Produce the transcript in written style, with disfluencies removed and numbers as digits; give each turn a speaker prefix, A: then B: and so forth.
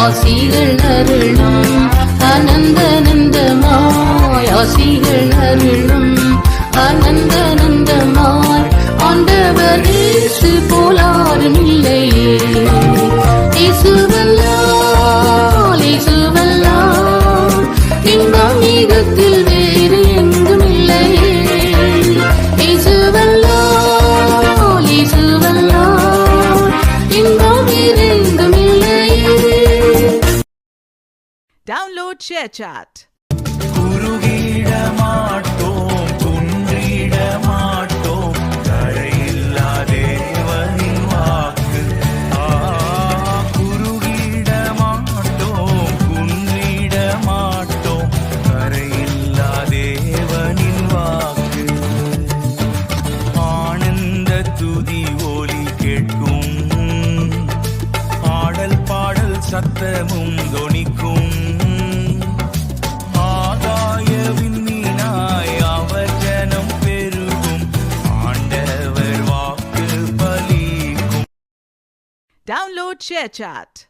A: ஆசிகள் அருளும் அனந்தமாய் ஆசிகள் அருளும் அனந்தமாய் ஆண்டவர் இயேசு போலாரும் இல்லையே இயேசுவல்லால் இயேசுவல்லால் இன்பம் மிகத்தில் வேறு எங்கும் இல்லையே இயேசுவல்லால் இயேசுவல்லால் இன்பம் வேறு எங்கும் இல்லையே.
B: Download ShareChat.
C: குறுகிட மாட்டோம் குன்றிட மாட்டோம் கரையில்லா தேவனின் வாக்கு. குறுகிட மாட்டோம் குன்றிட மாட்டோம் கரையில்லா தேவனின் வாக்கு. ஆனந்த துதி ஒலி கேட்கும் ஆடல் பாடல் சத்தமும் தொனிக்கும்.
B: Download ShareChat.